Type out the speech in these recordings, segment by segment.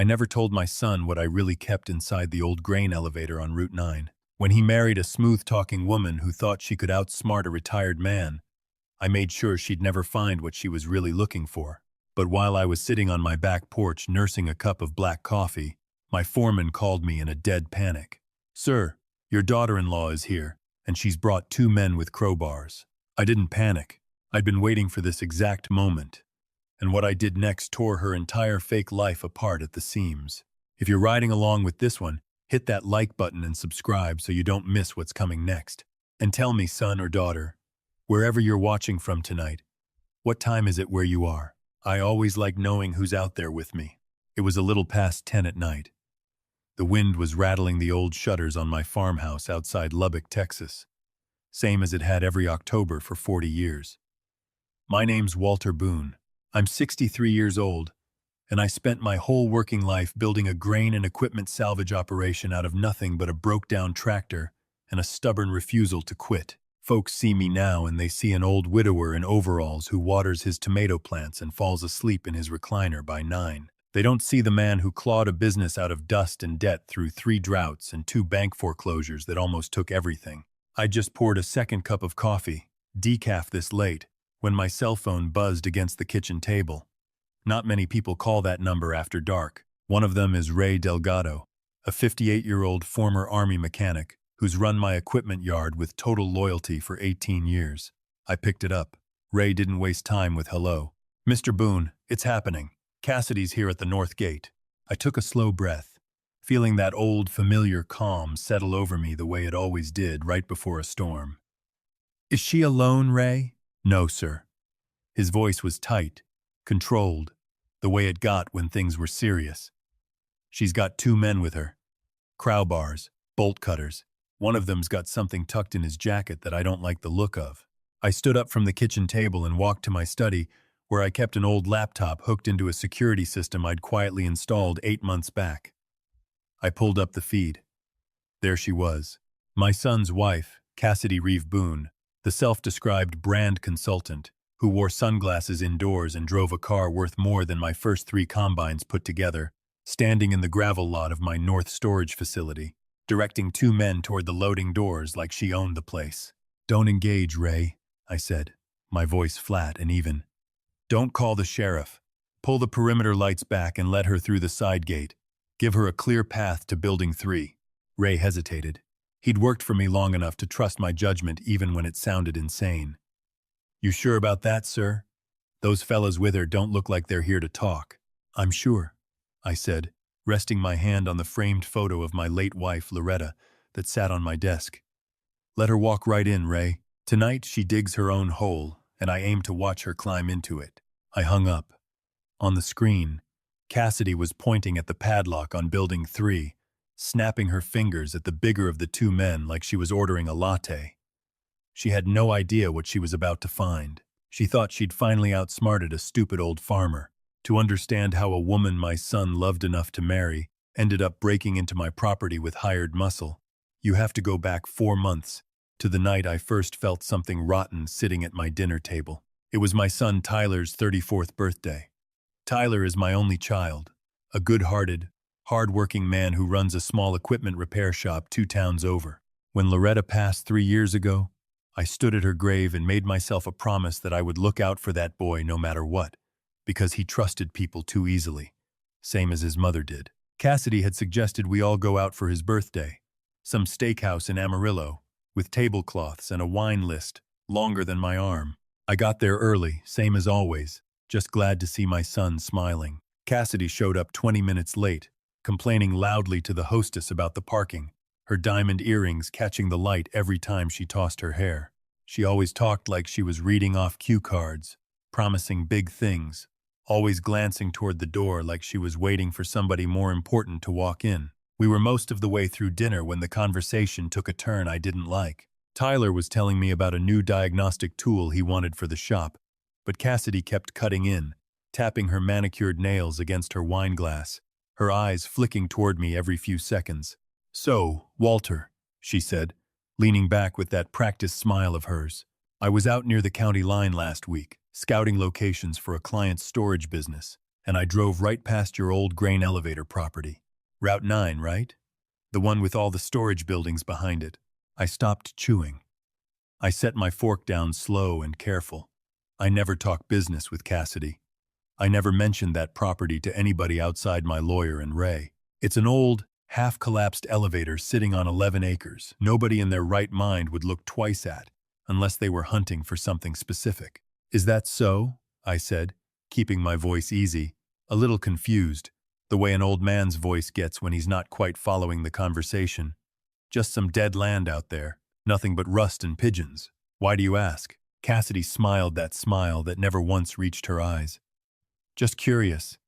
I never told my son what I really kept inside the old grain elevator on Route 9. When he married a smooth-talking woman who thought she could outsmart a retired man, I made sure she'd never find what she was really looking for. But while I was sitting on my back porch nursing a cup of black coffee, my foreman called me in a dead panic. "Sir, your daughter-in-law is here, and she's brought 2 men with crowbars." I didn't panic. I'd been waiting for this exact moment. And what I did next tore her entire fake life apart at the seams. If you're riding along with this one, hit that like button and subscribe so you don't miss what's coming next. And tell me, son or daughter, wherever you're watching from tonight, what time is it where you are? I always like knowing who's out there with me. It was a little past 10 at night. The wind was rattling the old shutters on my farmhouse outside Lubbock, Texas, same as it had every October for 40 years. My name's Walter Boone. I'm 63 years old, and I spent my whole working life building a grain and equipment salvage operation out of nothing but a broke-down tractor and a stubborn refusal to quit. Folks see me now and they see an old widower in overalls who waters his tomato plants and falls asleep in his recliner by 9. They don't see the man who clawed a business out of dust and debt through 3 droughts and 2 bank foreclosures that almost took everything. I just poured a second cup of coffee, decaf this late, when my cell phone buzzed against the kitchen table. Not many people call that number after dark. One of them is Ray Delgado, a 58-year-old former Army mechanic who's run my equipment yard with total loyalty for 18 years. I picked it up. Ray didn't waste time with hello. "Mr. Boone, it's happening. Cassidy's here at the north gate." I took a slow breath, feeling that old familiar calm settle over me the way it always did right before a storm. "Is she alone, Ray?" "No, sir." His voice was tight, controlled, the way it got when things were serious. "She's got 2 men with her. Crowbars, bolt cutters. One of them's got something tucked in his jacket that I don't like the look of." I stood up from the kitchen table and walked to my study, where I kept an old laptop hooked into a security system I'd quietly installed 8 months back. I pulled up the feed. There she was, my son's wife, Cassidy Reeve Boone, the self-described brand consultant, who wore sunglasses indoors and drove a car worth more than my first 3 combines put together, standing in the gravel lot of my north storage facility, directing 2 men toward the loading doors like she owned the place. "Don't engage, Ray," I said, my voice flat and even. "Don't call the sheriff. Pull the perimeter lights back and let her through the side gate. Give her a clear path to Building 3. Ray hesitated. He'd worked for me long enough to trust my judgment even when it sounded insane. "You sure about that, sir? Those fellas with her don't look like they're here to talk." "I'm sure," I said, resting my hand on the framed photo of my late wife, Loretta, that sat on my desk. "Let her walk right in, Ray. Tonight she digs her own hole, and I aim to watch her climb into it." I hung up. On the screen, Cassidy was pointing at the padlock on Building 3, snapping her fingers at the bigger of the 2 men like she was ordering a latte. She had no idea what she was about to find. She thought she'd finally outsmarted a stupid old farmer. To understand how a woman my son loved enough to marry ended up breaking into my property with hired muscle, you have to go back 4 months, to the night I first felt something rotten sitting at my dinner table. It was my son Tyler's 34th birthday. Tyler is my only child, a good-hearted, hard-working man who runs a small equipment repair shop 2 towns over. When Loretta passed 3 years ago, I stood at her grave and made myself a promise that I would look out for that boy no matter what, because he trusted people too easily, same as his mother did. Cassidy had suggested we all go out for his birthday, some steakhouse in Amarillo, with tablecloths and a wine list longer than my arm. I got there early, same as always, just glad to see my son smiling. Cassidy showed up 20 minutes late, complaining loudly to the hostess about the parking, her diamond earrings catching the light every time she tossed her hair. She always talked like she was reading off cue cards, promising big things, always glancing toward the door like she was waiting for somebody more important to walk in. We were most of the way through dinner when the conversation took a turn I didn't like. Tyler was telling me about a new diagnostic tool he wanted for the shop, but Cassidy kept cutting in, tapping her manicured nails against her wine glass, her eyes flicking toward me every few seconds. "So, Walter," she said, leaning back with that practiced smile of hers, "I was out near the county line last week, scouting locations for a client's storage business, and I drove right past your old grain elevator property. Route 9, right? The one with all the storage buildings behind it. I stopped chewing. I set my fork down slow and careful. I never talk business with Cassidy. I never mentioned that property to anybody outside my lawyer and Ray. It's an old, half-collapsed elevator sitting on 11 acres. Nobody in their right mind would look twice at, unless they were hunting for something specific. Is that so? I said, keeping my voice easy, a little confused, the way an old man's voice gets when he's not quite following the conversation. Just some dead land out there, nothing but rust and pigeons. Why do you ask? Cassidy smiled that smile that never once reached her eyes. Just curious.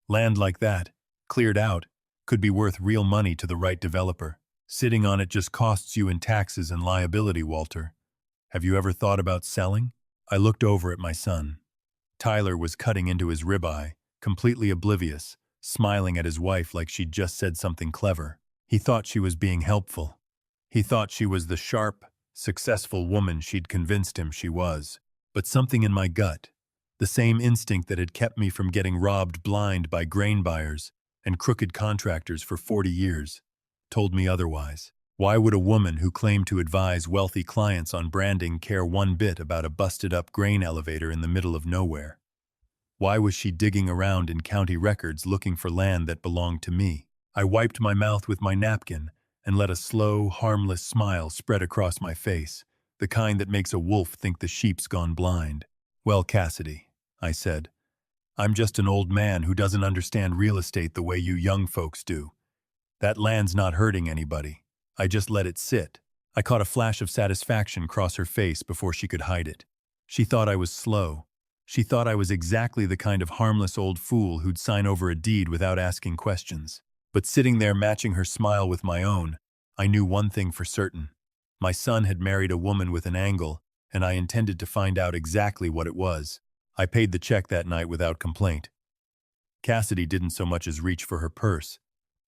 Land like that, cleared out, could be worth real money to the right developer. Sitting on it just costs you in taxes and liability, Walter. Have you ever thought about selling? I looked over at my son. Tyler was cutting into his ribeye, completely oblivious, smiling at his wife like she'd just said something clever. He thought she was being helpful. He thought she was the sharp, successful woman she'd convinced him she was. But something in my gut, the same instinct that had kept me from getting robbed blind by grain buyers and crooked contractors for 40 years, told me otherwise. Why would a woman who claimed to advise wealthy clients on branding care one bit about a busted-up grain elevator in the middle of nowhere? Why was she digging around in county records looking for land that belonged to me? I wiped my mouth with my napkin and let a slow, harmless smile spread across my face, the kind that makes a wolf think the sheep's gone blind. Well, Cassidy, I said, I'm just an old man who doesn't understand real estate the way you young folks do. That land's not hurting anybody. I just let it sit. I caught a flash of satisfaction cross her face before she could hide it. She thought I was slow. She thought I was exactly the kind of harmless old fool who'd sign over a deed without asking questions. But sitting there matching her smile with my own, I knew one thing for certain. My son had married a woman with an angle, and I intended to find out exactly what it was. I paid the check that night without complaint. Cassidy didn't so much as reach for her purse.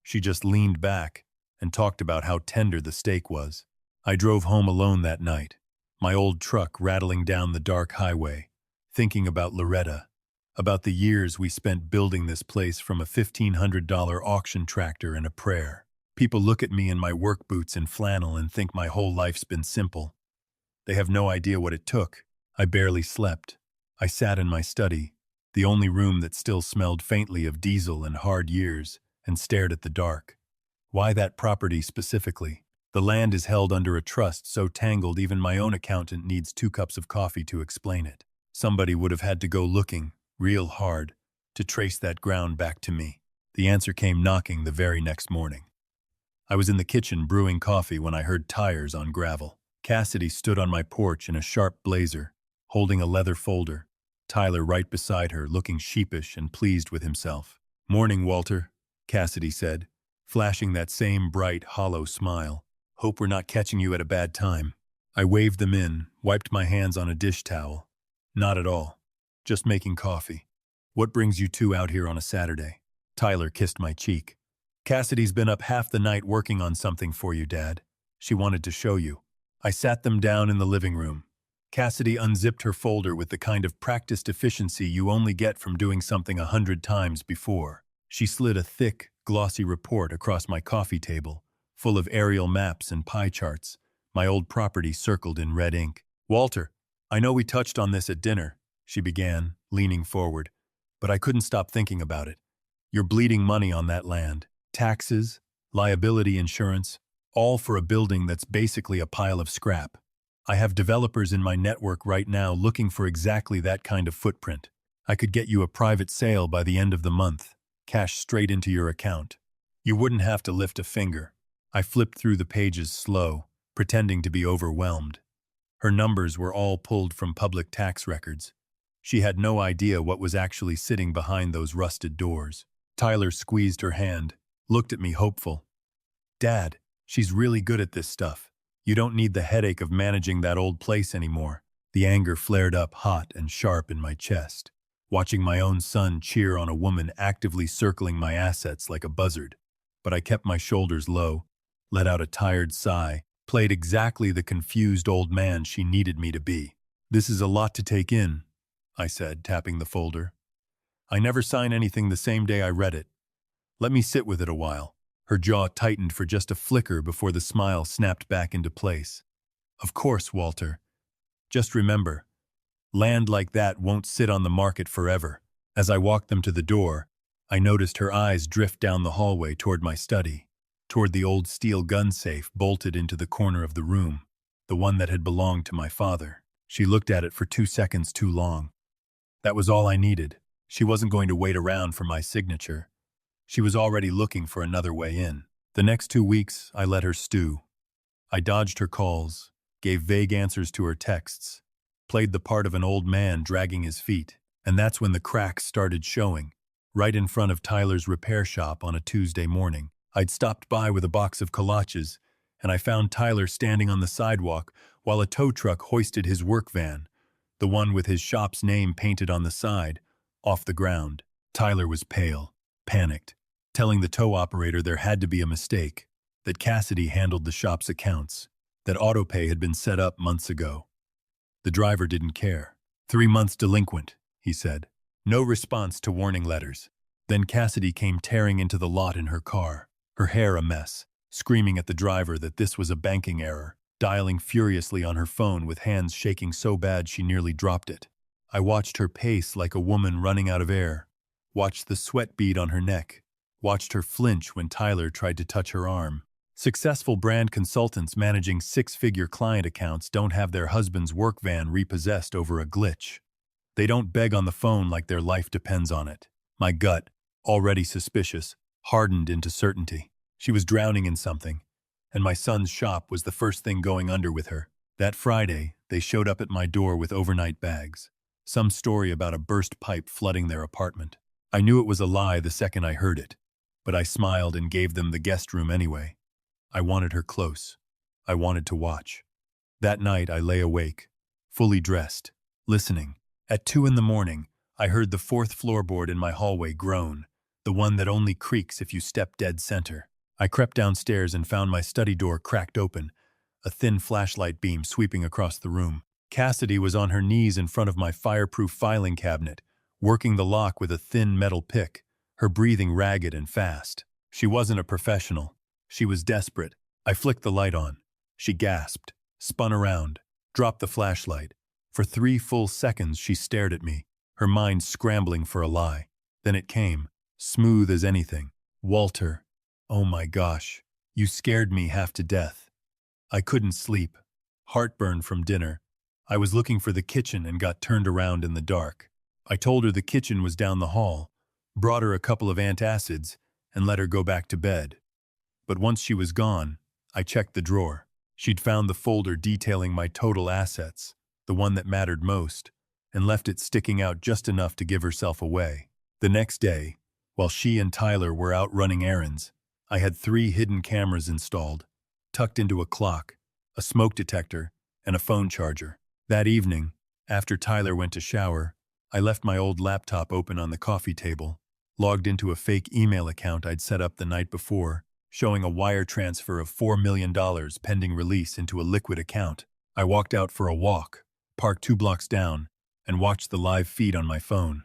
She just leaned back and talked about how tender the steak was. I drove home alone that night, my old truck rattling down the dark highway, thinking about Loretta, about the years we spent building this place from a $1,500 auction tractor and a prayer. People look at me in my work boots and flannel and think my whole life's been simple. They have no idea what it took. I barely slept. I sat in my study, the only room that still smelled faintly of diesel and hard years, and stared at the dark. Why that property specifically? The land is held under a trust so tangled even my own accountant needs 2 cups of coffee to explain it. Somebody would have had to go looking, real hard, to trace that ground back to me. The answer came knocking the very next morning. I was in the kitchen brewing coffee when I heard tires on gravel. Cassidy stood on my porch in a sharp blazer, holding a leather folder. Tyler right beside her, looking sheepish and pleased with himself. "Morning, Walter," Cassidy said, flashing that same bright, hollow smile. "Hope we're not catching you at a bad time." I waved them in, wiped my hands on a dish towel. "Not at all. Just making coffee. What brings you two out here on a Saturday?" Tyler kissed my cheek. "Cassidy's been up half the night working on something for you, Dad. She wanted to show you." I sat them down in the living room. Cassidy unzipped her folder with the kind of practiced efficiency you only get from doing something 100 times before. She slid a thick, glossy report across my coffee table, full of aerial maps and pie charts, my old property circled in red ink. "Walter, I know we touched on this at dinner," she began, leaning forward, "but I couldn't stop thinking about it. You're bleeding money on that land. Taxes, liability insurance, all for a building that's basically a pile of scrap. I have developers in my network right now looking for exactly that kind of footprint. I could get you a private sale by the end of the month, cash straight into your account. You wouldn't have to lift a finger." I flipped through the pages slow, pretending to be overwhelmed. Her numbers were all pulled from public tax records. She had no idea what was actually sitting behind those rusted doors. Tyler squeezed her hand, looked at me hopeful. "Dad, she's really good at this stuff. You don't need the headache of managing that old place anymore." The anger flared up hot and sharp in my chest, watching my own son cheer on a woman actively circling my assets like a buzzard. But I kept my shoulders low, let out a tired sigh, played exactly the confused old man she needed me to be. "This is a lot to take in," I said, tapping the folder. I never sign anything the same day I read it. Let me sit with it a while. Her jaw tightened for just a flicker before the smile snapped back into place. Of course, Walter. Just remember, land like that won't sit on the market forever. As I walked them to the door, I noticed her eyes drift down the hallway toward my study, toward the old steel gun safe bolted into the corner of the room, the one that had belonged to my father. She looked at it for 2 seconds too long. That was all I needed. She wasn't going to wait around for my signature. She was already looking for another way in. The next 2 weeks, I let her stew. I dodged her calls, gave vague answers to her texts, played the part of an old man dragging his feet. And that's when the cracks started showing, right in front of Tyler's repair shop on a Tuesday morning. I'd stopped by with a box of kolaches, and I found Tyler standing on the sidewalk while a tow truck hoisted his work van, the one with his shop's name painted on the side, off the ground. Tyler was pale, panicked, telling the tow operator there had to be a mistake, that Cassidy handled the shop's accounts, that autopay had been set up months ago. The driver didn't care. 3 months delinquent, he said. No response to warning letters. Then Cassidy came tearing into the lot in her car, her hair a mess, screaming at the driver that this was a banking error, dialing furiously on her phone with hands shaking so bad she nearly dropped it. I watched her pace like a woman running out of air, watched the sweat bead on her neck, watched her flinch when Tyler tried to touch her arm. Successful brand consultants managing 6-figure client accounts don't have their husband's work van repossessed over a glitch. They don't beg on the phone like their life depends on it. My gut, already suspicious, hardened into certainty. She was drowning in something, and my son's shop was the first thing going under with her. That Friday, they showed up at my door with overnight bags. Some story about a burst pipe flooding their apartment. I knew it was a lie the second I heard it, but I smiled and gave them the guest room anyway. I wanted her close. I wanted to watch. That night I lay awake, fully dressed, listening. At 2 a.m, I heard the 4th floorboard in my hallway groan, the one that only creaks if you step dead center. I crept downstairs and found my study door cracked open, a thin flashlight beam sweeping across the room. Cassidy was on her knees in front of my fireproof filing cabinet, working the lock with a thin metal pick, her breathing ragged and fast. She wasn't a professional. She was desperate. I flicked the light on. She gasped, spun around, dropped the flashlight. For 3 full seconds she stared at me, her mind scrambling for a lie. Then it came, smooth as anything. Walter, oh my gosh, you scared me half to death. I couldn't sleep. Heartburn from dinner. I was looking for the kitchen and got turned around in the dark. I told her the kitchen was down the hall, brought her a couple of antacids, and let her go back to bed. But once she was gone, I checked the drawer. She'd found the folder detailing my total assets, the one that mattered most, and left it sticking out just enough to give herself away. The next day, while she and Tyler were out running errands, I had 3 hidden cameras installed, tucked into a clock, a smoke detector, and a phone charger. That evening, after Tyler went to shower, I left my old laptop open on the coffee table, logged into a fake email account I'd set up the night before, showing a wire transfer of $4 million pending release into a liquid account. I walked out for a walk, parked 2 blocks down, and watched the live feed on my phone.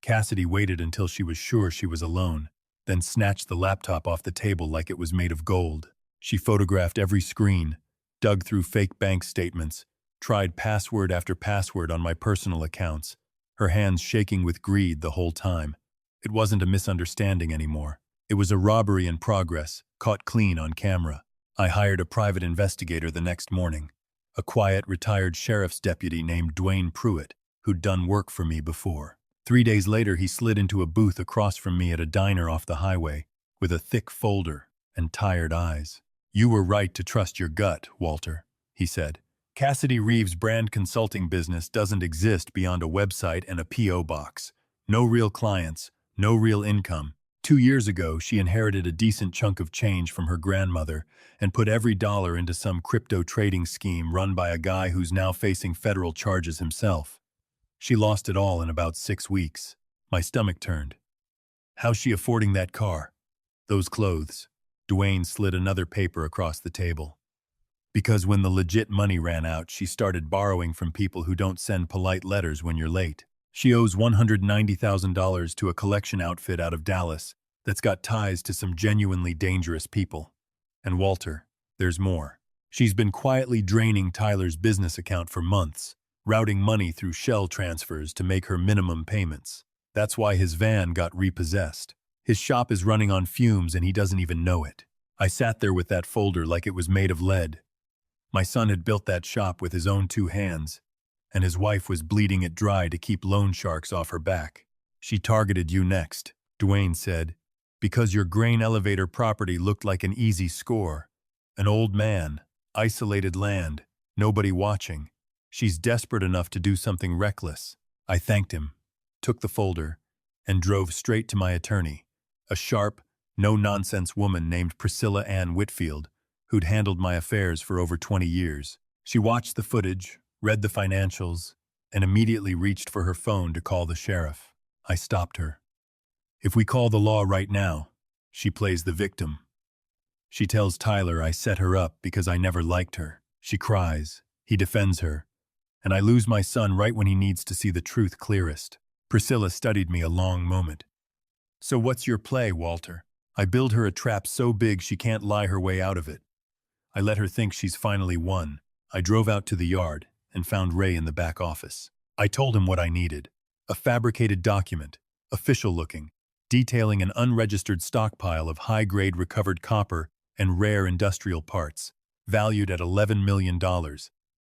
Cassidy waited until she was sure she was alone, then snatched the laptop off the table like it was made of gold. She photographed every screen, dug through fake bank statements, tried password after password on my personal accounts, her hands shaking with greed the whole time. It wasn't a misunderstanding anymore. It was a robbery in progress, caught clean on camera. I hired a private investigator the next morning, a quiet, retired sheriff's deputy named Dwayne Pruitt, who'd done work for me before. 3 days later, he slid into a booth across from me at a diner off the highway, with a thick folder and tired eyes. "You were right to trust your gut, Walter," he said. "Cassidy Reeves' brand consulting business doesn't exist beyond a website and a P.O. box. No real clients, no real income. 2 years ago, she inherited a decent chunk of change from her grandmother and put every dollar into some crypto trading scheme run by a guy who's now facing federal charges himself. She lost it all in about 6 weeks. My stomach turned. How's she affording that car? Those clothes?" Dwayne slid another paper across the table. "Because when the legit money ran out, she started borrowing from people who don't send polite letters when you're late. She owes $190,000 to a collection outfit out of Dallas that's got ties to some genuinely dangerous people. And Walter, there's more. She's been quietly draining Tyler's business account for months, routing money through shell transfers to make her minimum payments. That's why his van got repossessed. His shop is running on fumes and he doesn't even know it. I sat there with that folder like it was made of lead. My son had built that shop with his own 2 hands, and his wife was bleeding it dry to keep loan sharks off her back. She targeted you next, Dwayne said, because your grain elevator property looked like an easy score. An old man, isolated land, nobody watching. She's desperate enough to do something reckless. I thanked him, took the folder, and drove straight to my attorney, a sharp, no-nonsense woman named Priscilla Ann Whitfield, who'd handled my affairs for over 20 years. She watched the footage, read the financials, and immediately reached for her phone to call the sheriff. I stopped her. If we call the law right now, she plays the victim. She tells Tyler I set her up because I never liked her. She cries, he defends her, and I lose my son right when he needs to see the truth clearest. Priscilla studied me a long moment. So what's your play, Walter? I build her a trap so big she can't lie her way out of it. I let her think she's finally won. I drove out to the yard and found Ray in the back office. I told him what I needed. A fabricated document, official-looking, detailing an unregistered stockpile of high-grade recovered copper and rare industrial parts, valued at $11 million,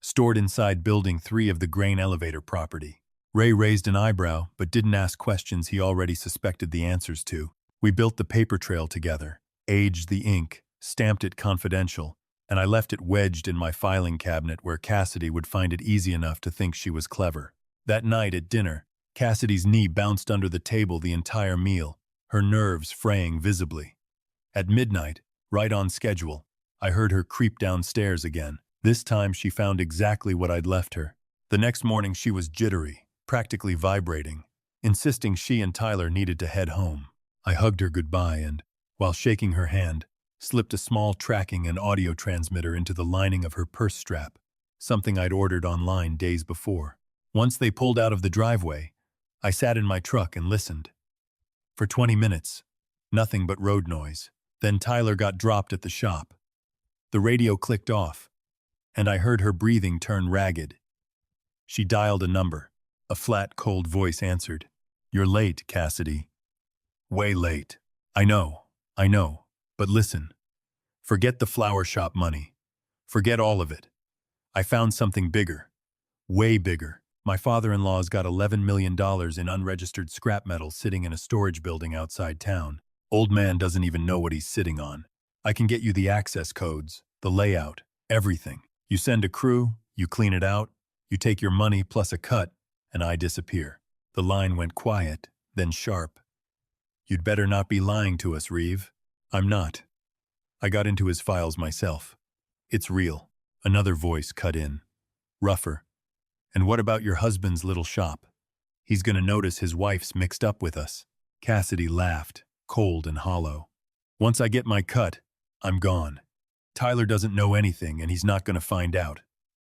stored inside Building 3 of the grain elevator property. Ray raised an eyebrow, but didn't ask questions he already suspected the answers to. We built the paper trail together, aged the ink, stamped it confidential, and I left it wedged in my filing cabinet where Cassidy would find it easy enough to think she was clever. That night at dinner, Cassidy's knee bounced under the table the entire meal, her nerves fraying visibly. At midnight, right on schedule, I heard her creep downstairs again. This time she found exactly what I'd left her. The next morning she was jittery, practically vibrating, insisting she and Tyler needed to head home. I hugged her goodbye and, while shaking her hand, slipped a small tracking and audio transmitter into the lining of her purse strap, something I'd ordered online days before. Once they pulled out of the driveway, I sat in my truck and listened. For 20 minutes, nothing but road noise. Then Tyler got dropped at the shop. The radio clicked off, and I heard her breathing turn ragged. She dialed a number. A flat, cold voice answered. "You're late, Cassidy." "Way late." I know, but listen. Forget the flower shop money. Forget all of it. I found something bigger. Way bigger. My father-in-law's got $11 million in unregistered scrap metal sitting in a storage building outside town. Old man doesn't even know what he's sitting on. I can get you the access codes, the layout, everything. You send a crew, you clean it out, you take your money plus a cut, and I disappear. The line went quiet, then sharp. "You'd better not be lying to us, Reeve." "I'm not." I got into his files myself. "It's real." Another voice cut in, rougher. "And what about your husband's little shop? He's gonna notice his wife's mixed up with us." Cassidy laughed, cold and hollow. "Once I get my cut, I'm gone. Tyler doesn't know anything and he's not gonna find out.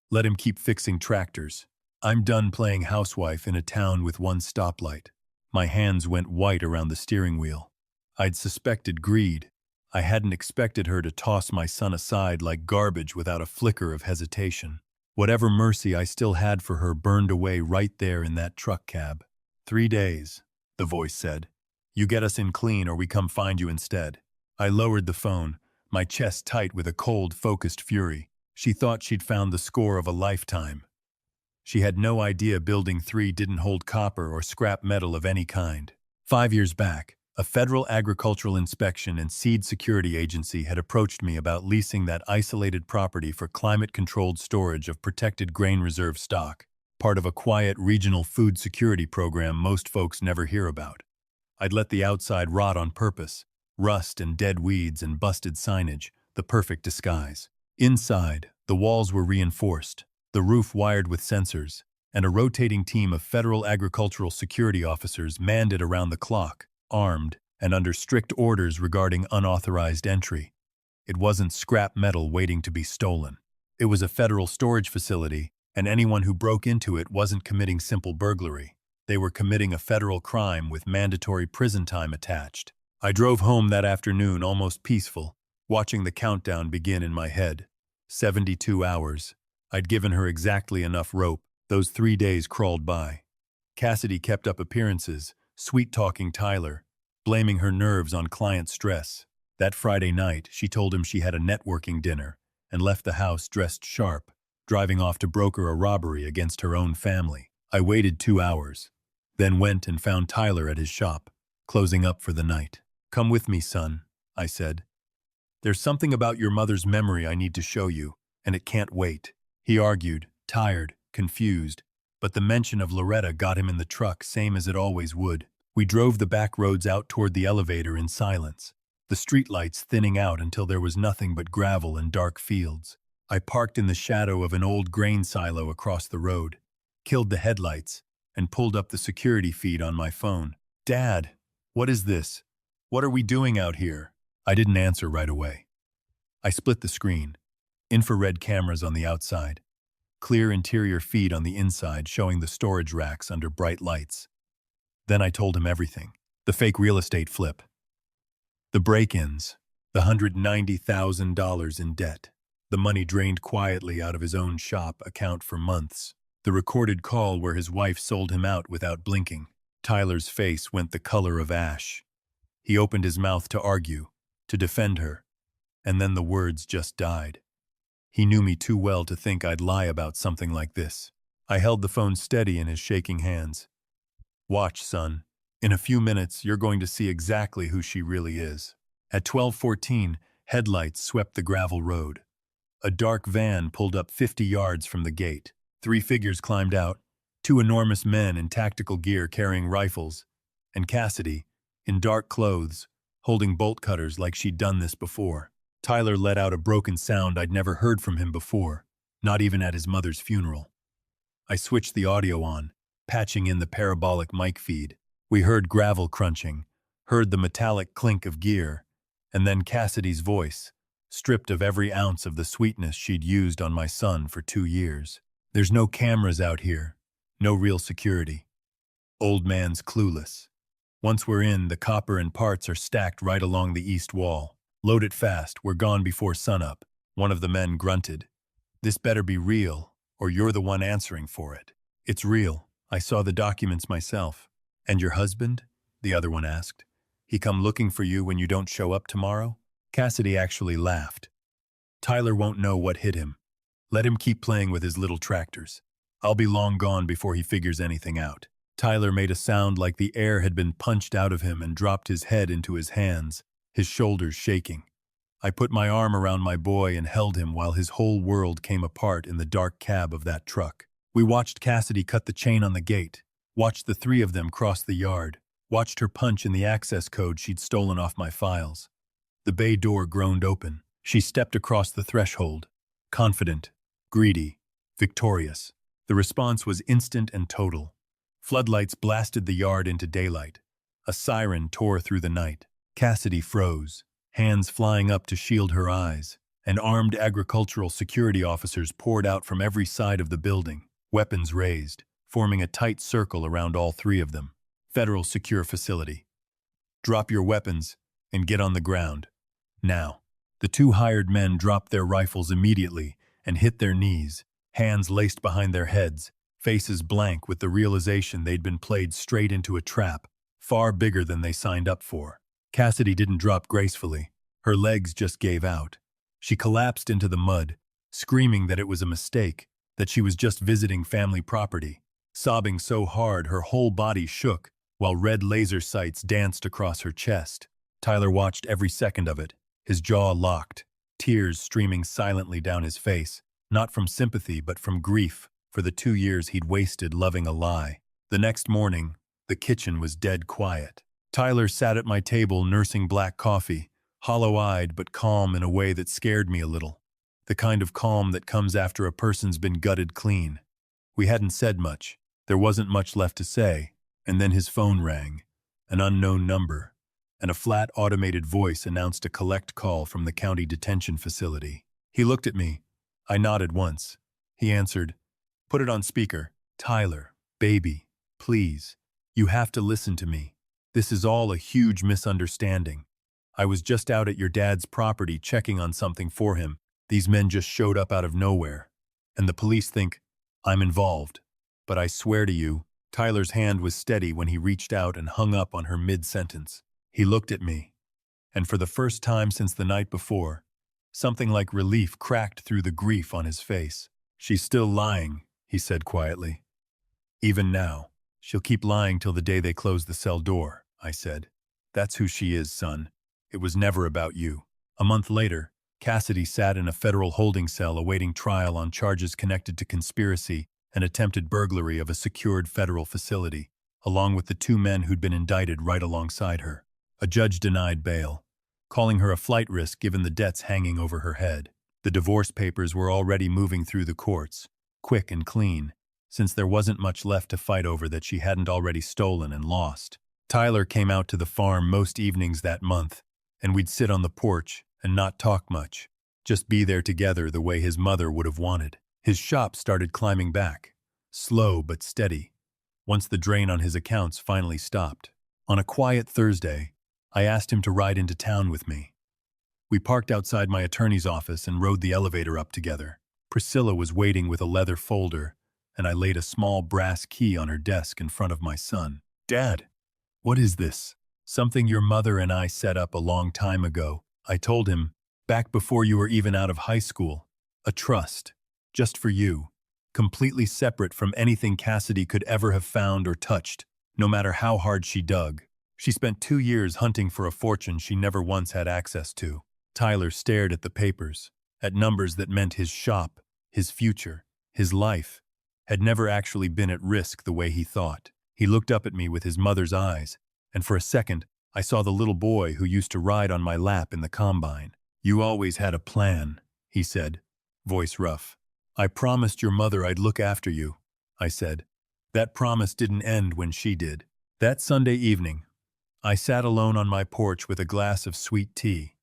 Let him keep fixing tractors. I'm done playing housewife in a town with one stoplight." My hands went white around the steering wheel. I'd suspected greed. I hadn't expected her to toss my son aside like garbage without a flicker of hesitation. Whatever mercy I still had for her burned away right there in that truck cab. 3 days, the voice said. "You get us in clean or we come find you instead." I lowered the phone, my chest tight with a cold, focused fury. She thought she'd found the score of a lifetime. She had no idea Building 3 didn't hold copper or scrap metal of any kind. 5 years back, a federal agricultural inspection and seed security agency had approached me about leasing that isolated property for climate-controlled storage of protected grain reserve stock, part of a quiet regional food security program most folks never hear about. I'd let the outside rot on purpose, rust and dead weeds and busted signage, the perfect disguise. Inside, the walls were reinforced, the roof wired with sensors, and a rotating team of federal agricultural security officers manned it around the clock, armed, and under strict orders regarding unauthorized entry. It wasn't scrap metal waiting to be stolen. It was a federal storage facility, and anyone who broke into it wasn't committing simple burglary. They were committing a federal crime with mandatory prison time attached. I drove home that afternoon almost peaceful, watching the countdown begin in my head. 72 hours. I'd given her exactly enough rope. Those 3 days crawled by. Cassidy kept up appearances, sweet-talking Tyler, blaming her nerves on client stress. That Friday night, she told him she had a networking dinner and left the house dressed sharp, driving off to broker a robbery against her own family. I waited 2 hours, then went and found Tyler at his shop, closing up for the night. "Come with me, son," I said. "There's something about your mother's memory I need to show you, and it can't wait." He argued, tired, confused, but the mention of Loretta got him in the truck, same as it always would. We drove the back roads out toward the elevator in silence, the streetlights thinning out until there was nothing but gravel and dark fields. I parked in the shadow of an old grain silo across the road, killed the headlights, and pulled up the security feed on my phone. "Dad, what is this? What are we doing out here?" I didn't answer right away. I split the screen. Infrared cameras on the outside. Clear interior feed on the inside showing the storage racks under bright lights. Then I told him everything. The fake real estate flip. The break-ins. The $190,000 in debt. The money drained quietly out of his own shop account for months. The recorded call where his wife sold him out without blinking. Tyler's face went the color of ash. He opened his mouth to argue, to defend her, and then the words just died. He knew me too well to think I'd lie about something like this. I held the phone steady in his shaking hands. "Watch, son. In a few minutes, you're going to see exactly who she really is." At 12:14, headlights swept the gravel road. A dark van pulled up 50 yards from the gate. 3 figures climbed out, 2 enormous men in tactical gear carrying rifles, and Cassidy, in dark clothes, holding bolt cutters like she'd done this before. Tyler let out a broken sound I'd never heard from him before, not even at his mother's funeral. I switched the audio on, patching in the parabolic mic feed. We heard gravel crunching, heard the metallic clink of gear, and then Cassidy's voice, stripped of every ounce of the sweetness she'd used on my son for 2 years. "There's no cameras out here, no real security. Old man's clueless. Once we're in, the copper and parts are stacked right along the east wall. Load it fast, we're gone before sunup." One of the men grunted. "This better be real, or you're the one answering for it." "It's real. I saw the documents myself." "And your husband?" the other one asked. "He come looking for you when you don't show up tomorrow?" Cassidy actually laughed. "Tyler won't know what hit him. Let him keep playing with his little tractors. I'll be long gone before he figures anything out." Tyler made a sound like the air had been punched out of him and dropped his head into his hands, his shoulders shaking. I put my arm around my boy and held him while his whole world came apart in the dark cab of that truck. We watched Cassidy cut the chain on the gate, watched the 3 of them cross the yard, watched her punch in the access code she'd stolen off my files. The bay door groaned open. She stepped across the threshold, confident, greedy, victorious. The response was instant and total. Floodlights blasted the yard into daylight. A siren tore through the night. Cassidy froze, hands flying up to shield her eyes, and armed agricultural security officers poured out from every side of the building, weapons raised, forming a tight circle around all 3 of them. Federal secure facility. "Drop your weapons and get on the ground. Now." The 2 hired men dropped their rifles immediately and hit their knees, hands laced behind their heads, faces blank with the realization they'd been played straight into a trap, far bigger than they signed up for. Cassidy didn't drop gracefully. Her legs just gave out. She collapsed into the mud, screaming that it was a mistake, that she was just visiting family property, sobbing so hard her whole body shook while red laser sights danced across her chest. Tyler watched every second of it, his jaw locked, tears streaming silently down his face, not from sympathy but from grief for the 2 years he'd wasted loving a lie. The next morning, the kitchen was dead quiet. Tyler sat at my table nursing black coffee, hollow-eyed but calm in a way that scared me a little. The kind of calm that comes after a person's been gutted clean. We hadn't said much. There wasn't much left to say, and then his phone rang, an unknown number, and a flat automated voice announced a collect call from the county detention facility. He looked at me. I nodded once. He answered, "Put it on speaker." "Tyler, baby, please." You have to listen to me. This is all a huge misunderstanding. I was just out at your dad's property checking on something for him. These men just showed up out of nowhere. And the police think I'm involved. But I swear to you, Tyler's hand was steady when he reached out and hung up on her mid-sentence. He looked at me, and for the first time since the night before, something like relief cracked through the grief on his face. She's still lying, he said quietly. Even now, she'll keep lying till the day they close the cell door, I said. That's who she is, son. It was never about you. A month later, Cassidy sat in a federal holding cell awaiting trial on charges connected to conspiracy and attempted burglary of a secured federal facility, along with the two men who'd been indicted right alongside her. A judge denied bail, calling her a flight risk given the debts hanging over her head. The divorce papers were already moving through the courts, quick and clean, since there wasn't much left to fight over that she hadn't already stolen and lost. Tyler came out to the farm most evenings that month, and we'd sit on the porch and not talk much, just be there together the way his mother would have wanted. His shop started climbing back, slow but steady, once the drain on his accounts finally stopped. On a quiet Thursday, I asked him to ride into town with me. We parked outside my attorney's office and rode the elevator up together. Priscilla was waiting with a leather folder, and I laid a small brass key on her desk in front of my son. Dad, what is this? Something your mother and I set up a long time ago. I told him, back before you were even out of high school. A trust, just for you, completely separate from anything Cassidy could ever have found or touched, no matter how hard she dug. She spent 2 years hunting for a fortune she never once had access to. Tyler stared at the papers, at numbers that meant his shop, his future, his life, had never actually been at risk the way he thought. He looked up at me with his mother's eyes, and for a second, I saw the little boy who used to ride on my lap in the combine. You always had a plan, he said, voice rough. I promised your mother I'd look after you, I said. That promise didn't end when she did. That Sunday evening, I sat alone on my porch with a glass of sweet tea,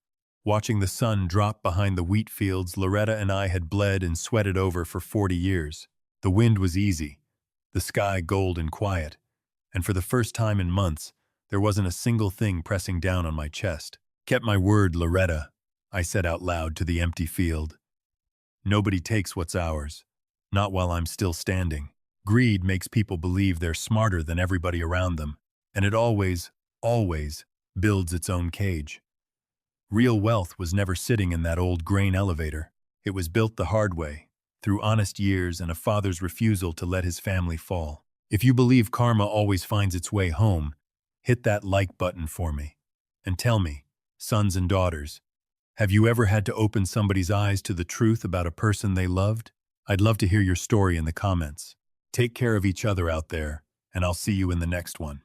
watching the sun drop behind the wheat fields Loretta and I had bled and sweated over for 40 years. The wind was easy, the sky gold and quiet, and for the first time in months, there wasn't a single thing pressing down on my chest. Kept my word, Loretta, I said out loud to the empty field. Nobody takes what's ours, not while I'm still standing. Greed makes people believe they're smarter than everybody around them, and it always builds its own cage. Real wealth was never sitting in that old grain elevator. It was built the hard way, through honest years and a father's refusal to let his family fall. If you believe karma always finds its way home, hit that like button for me. And tell me, sons and daughters, have you ever had to open somebody's eyes to the truth about a person they loved? I'd love to hear your story in the comments. Take care of each other out there, and I'll see you in the next one.